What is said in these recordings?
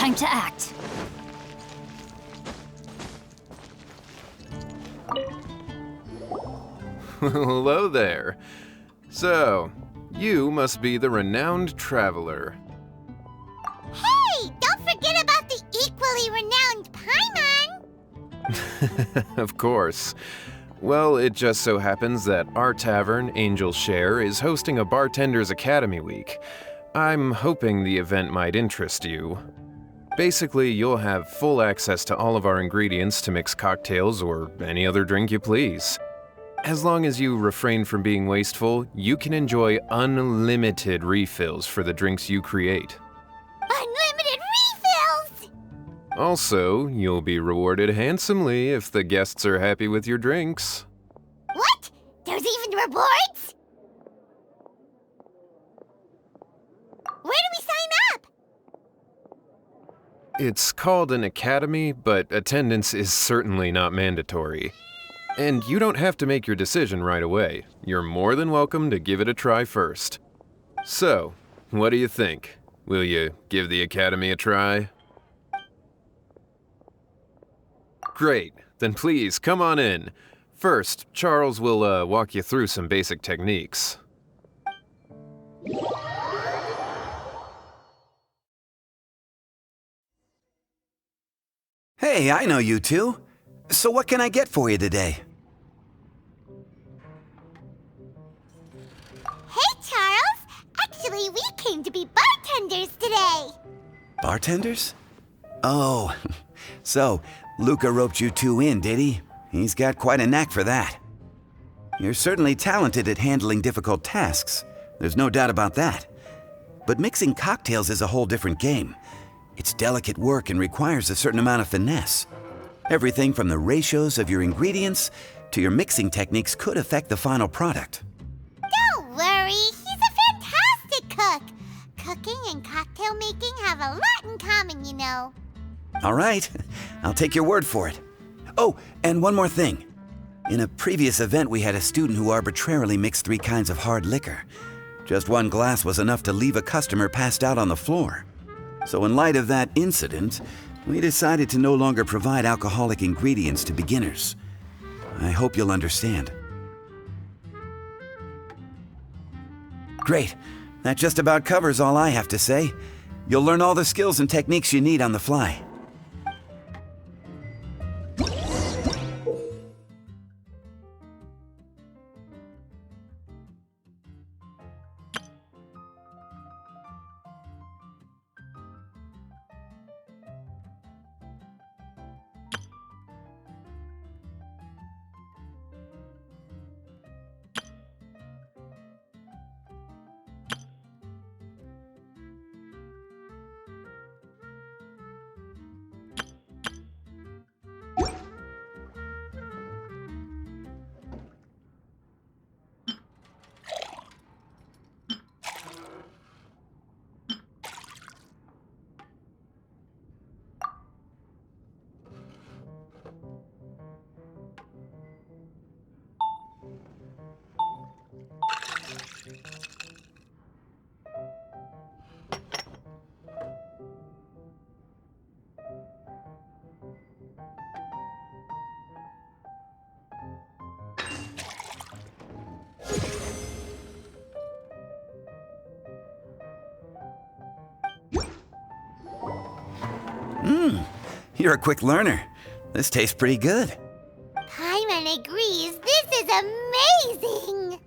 time to act. Hello there. So, you must be the renowned traveler. Hey, don't forget about the equally renowned Paimon! Of course. Well, it just so happens that our tavern, Angel's Share, is hosting a Bartender's Academy Week. I'm hoping the event might interest you. Basically, you'll have full access to all of our ingredients to mix cocktails or any other drink you please. As long as you refrain from being wasteful, you can enjoy unlimited refills for the drinks you create. Unlimited refills! Also, you'll be rewarded handsomely if the guests are happy with your drinks. What? There's even rewards? Where do we sign up? It's called an academy, but attendance is certainly not mandatory. And you don't have to make your decision right away. You're more than welcome to give it a try first. So, what do you think? Will you give the academy a try? Great, then please come on in. First, Charles will walk you through some basic techniques. Hey, I know you two. So what can I get for you today? Hey, Charles! Actually, we came to be bartenders today! Bartenders? Oh, so Luca roped you two in, did he? He's got quite a knack for that. You're certainly talented at handling difficult tasks. There's no doubt about that. But mixing cocktails is a whole different game. It's delicate work and requires a certain amount of finesse. Everything from the ratios of your ingredients to your mixing techniques could affect the final product. Don't worry, he's a fantastic cook! Cooking and cocktail making have a lot in common, you know. All right, I'll take your word for it. Oh, and one more thing. In a previous event, we had a student who arbitrarily mixed 3 kinds of hard liquor. Just one glass was enough to leave a customer passed out on the floor. So in light of that incident, we decided to no longer provide alcoholic ingredients to beginners. I hope you'll understand. Great. That just about covers all I have to say. You'll learn all the skills and techniques you need on the fly. You're a quick learner. This tastes pretty good. Paimon agrees this is amazing!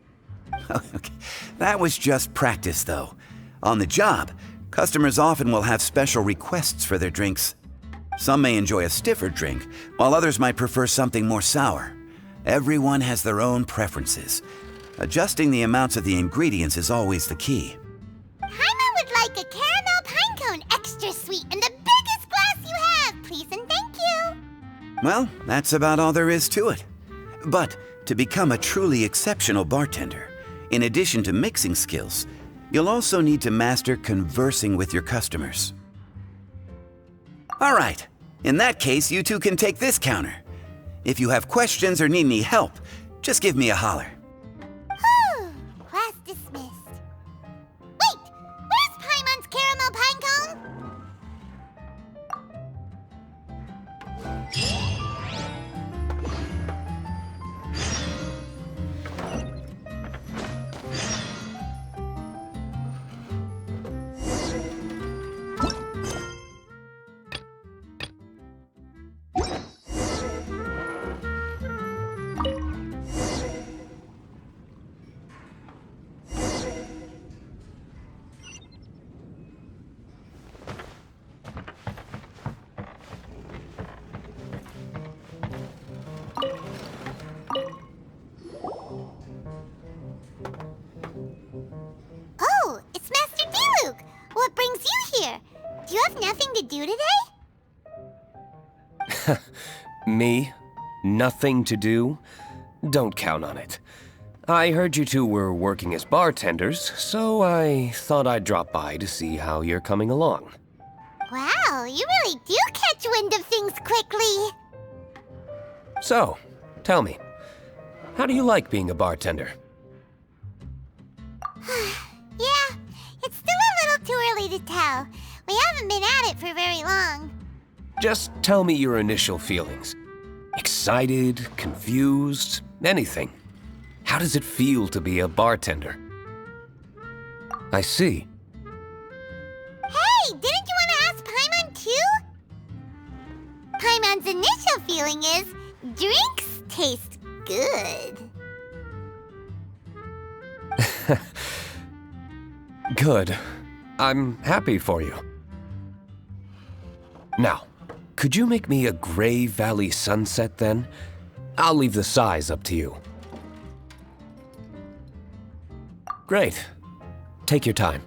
Okay. That was just practice, though. On the job, customers often will have special requests for their drinks. Some may enjoy a stiffer drink, while others might prefer something more sour. Everyone has their own preferences. Adjusting the amounts of the ingredients is always the key. Paimon would like a caramel pine cone extra sweet and the biggest glass you have, please and thank you! Well, that's about all there is to it. But to become a truly exceptional bartender, in addition to mixing skills, you'll also need to master conversing with your customers. All right, in that case, you two can take this counter. If you have questions or need any help, just give me a holler. Whew, class dismissed. Wait, where's Paimon's caramel pine cone? have nothing to do today? Me? Nothing to do? Don't count on it. I heard you two were working as bartenders, so I thought I'd drop by to see how you're coming along. Wow, you really do catch wind of things quickly. So, tell me, how do you like being a bartender? Yeah, it's still a little too early to tell. We haven't been at it for very long. Just tell me your initial feelings. Excited, confused, anything. How does it feel to be a bartender? I see. Hey, didn't you want to ask Paimon too? Paimon's initial feeling is, drinks taste good. Good. I'm happy for you. Now, could you make me a Gray Valley sunset then? I'll leave the size up to you. Great. Take your time.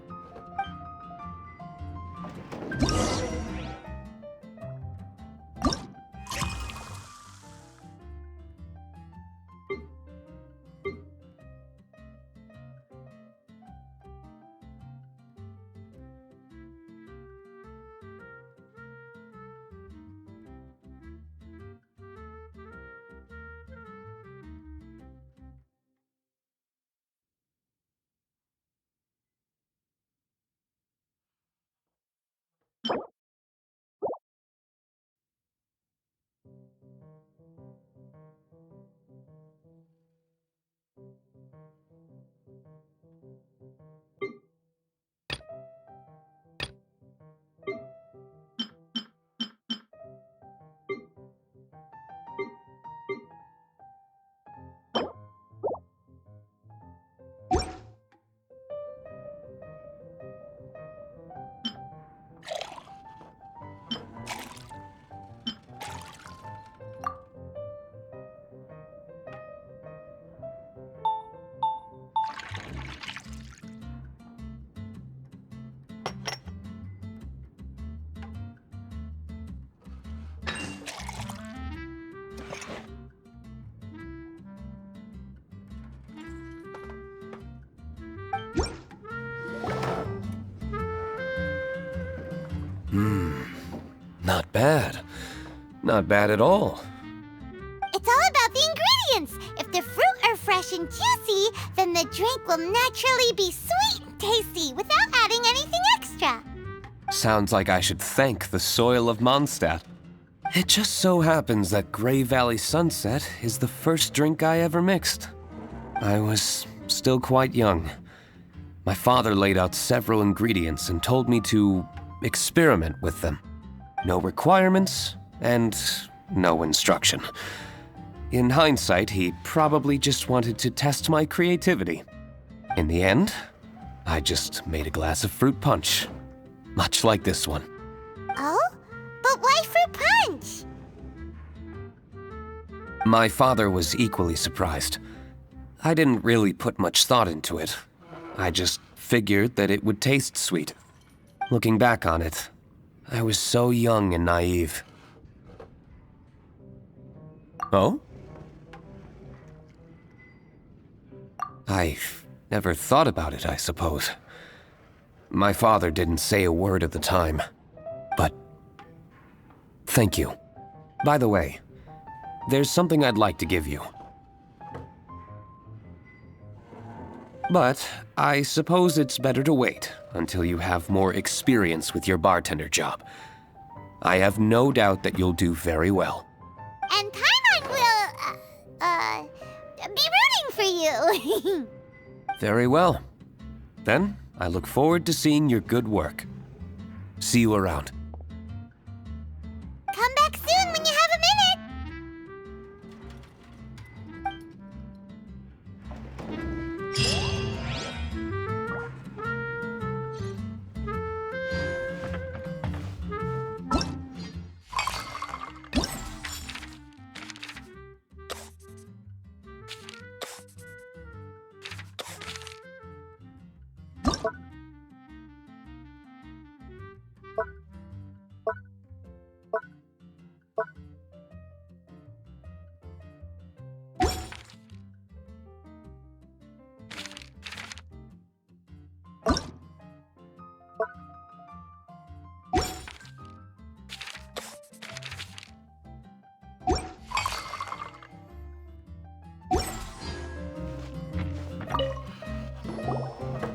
Not bad. Not bad at all. It's all about the ingredients. If the fruit are fresh and juicy, then the drink will naturally be sweet and tasty without adding anything extra. Sounds like I should thank the soil of Mondstadt. It just so happens that Gray Valley Sunset is the first drink I ever mixed. I was still quite young. My father laid out several ingredients and told me to experiment with them. No requirements and no instruction. In hindsight, he probably just wanted to test my creativity. In the end, I just made a glass of fruit punch, much like this one. Oh? But why fruit punch? My father was equally surprised. I didn't really put much thought into it. I just figured that it would taste sweet. Looking back on it, I was so young and naive. Oh? I've never thought about it, I suppose. My father didn't say a word at the time, but thank you. By the way, there's something I'd like to give you. But I suppose it's better to wait until you have more experience with your bartender job. I have no doubt that you'll do very well. And Paimon will, be rooting for you. Very well. Then, I look forward to seeing your good work. See you around. Come back soon when you have a minute.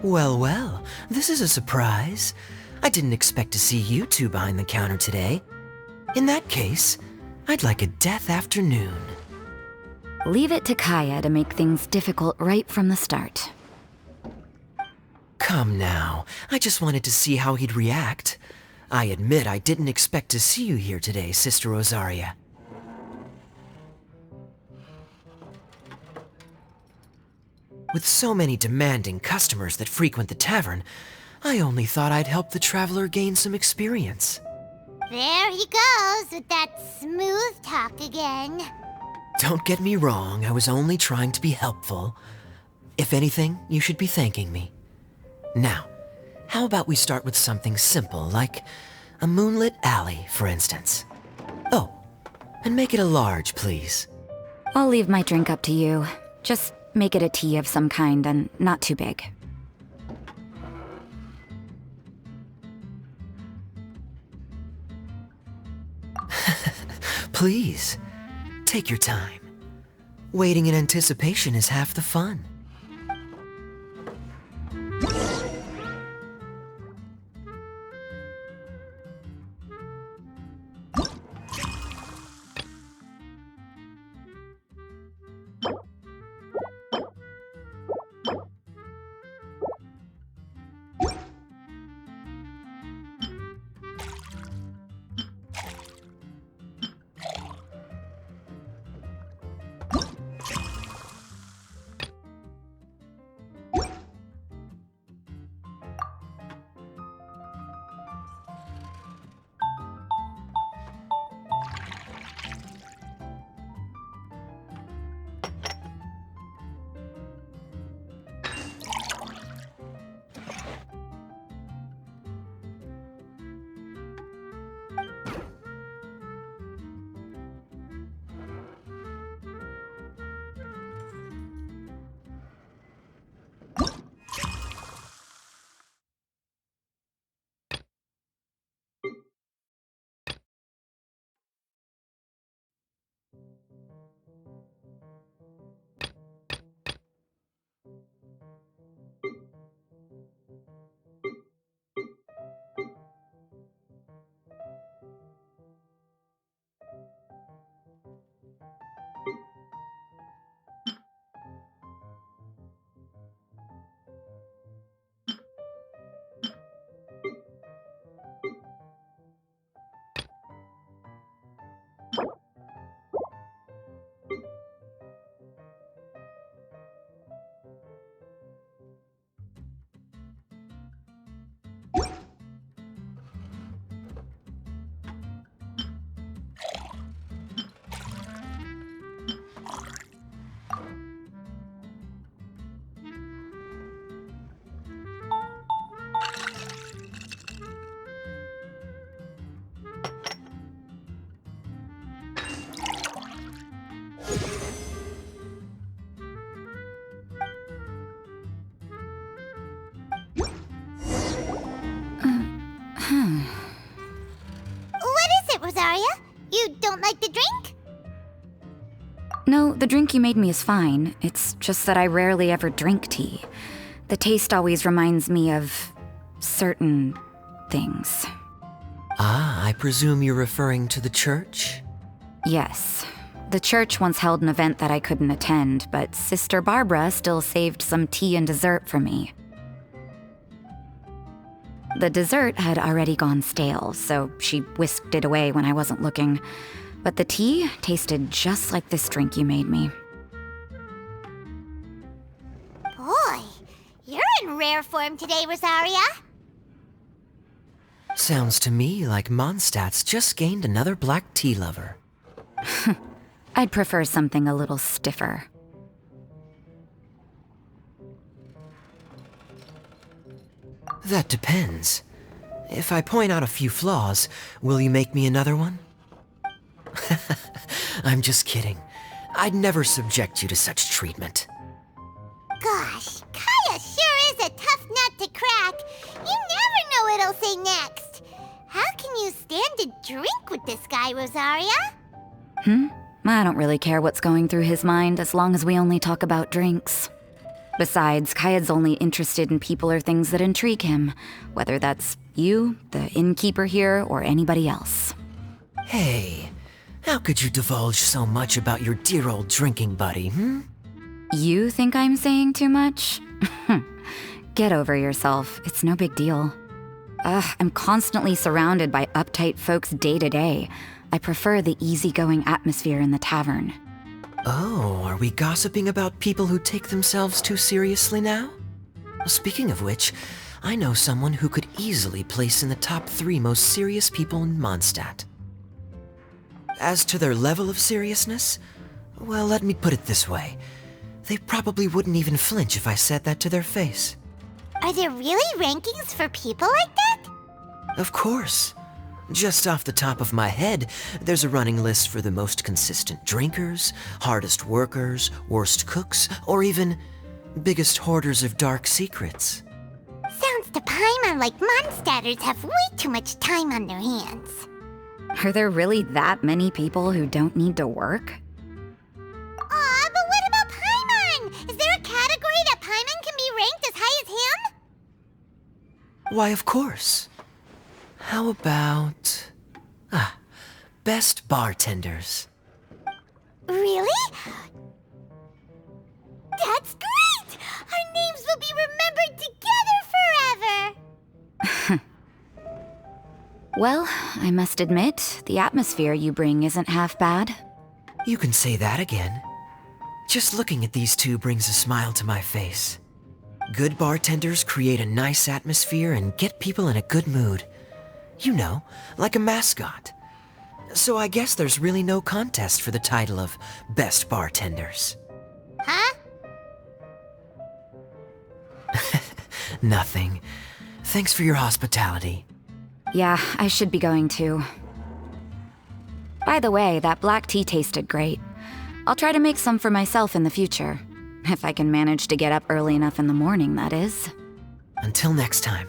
Well, well, this is a surprise. I didn't expect to see you two behind the counter today. In that case, I'd like a death afternoon. Leave it to Kaeya to make things difficult right from the start. Come now, I just wanted to see how he'd react. I admit I didn't expect to see you here today, Sister Rosaria. With so many demanding customers that frequent the tavern, I only thought I'd help the traveler gain some experience. There he goes with that smooth talk again. Don't get me wrong, I was only trying to be helpful. If anything, you should be thanking me. Now, how about we start with something simple, like a moonlit alley, for instance? Oh, and make it a large, please. I'll leave my drink up to you. Just make it a tea of some kind and not too big. Please, take your time. Waiting in anticipation is half the fun. What is it, Rosaria? You don't like the drink? No, the drink you made me is fine. It's just that I rarely ever drink tea. The taste always reminds me of certain things. Ah, I presume you're referring to the church? Yes. The church once held an event that I couldn't attend, but Sister Barbara still saved some tea and dessert for me. The dessert had already gone stale, so she whisked it away when I wasn't looking. But the tea tasted just like this drink you made me. Boy, you're in rare form today, Rosaria. Sounds to me like Mondstadt's just gained another black tea lover. I'd prefer something a little stiffer. That depends. If I point out a few flaws, will you make me another one? I'm just kidding. I'd never subject you to such treatment. Gosh, Kaeya sure is a tough nut to crack. You never know what he'll say next. How can you stand to drink with this guy, Rosaria? I don't really care what's going through his mind as long as we only talk about drinks. Besides, Kaeya's only interested in people or things that intrigue him, whether that's you, the innkeeper here, or anybody else. Hey, how could you divulge so much about your dear old drinking buddy, You think I'm saying too much? Get over yourself. It's no big deal. I'm constantly surrounded by uptight folks day to day. I prefer the easygoing atmosphere in the tavern. Oh, are we gossiping about people who take themselves too seriously now? Speaking of which, I know someone who could easily place in the top 3 most serious people in Mondstadt. As to their level of seriousness, well, let me put it this way. They probably wouldn't even flinch if I said that to their face. Are there really rankings for people like that? Of course. Just off the top of my head, there's a running list for the most consistent drinkers, hardest workers, worst cooks, or even biggest hoarders of dark secrets. Sounds to Paimon like Mondstadters have way too much time on their hands. Are there really that many people who don't need to work? Aw, but what about Paimon? Is there a category that Paimon can be ranked as high as him? Why, of course. How about... best bartenders. Really? That's great! Our names will be remembered together forever! Well, I must admit, the atmosphere you bring isn't half bad. You can say that again. Just looking at these two brings a smile to my face. Good bartenders create a nice atmosphere and get people in a good mood. You know, like a mascot. So I guess there's really no contest for the title of Best Bartenders. Huh? Nothing. Thanks for your hospitality. Yeah, I should be going too. By the way, that black tea tasted great. I'll try to make some for myself in the future. If I can manage to get up early enough in the morning, that is. Until next time.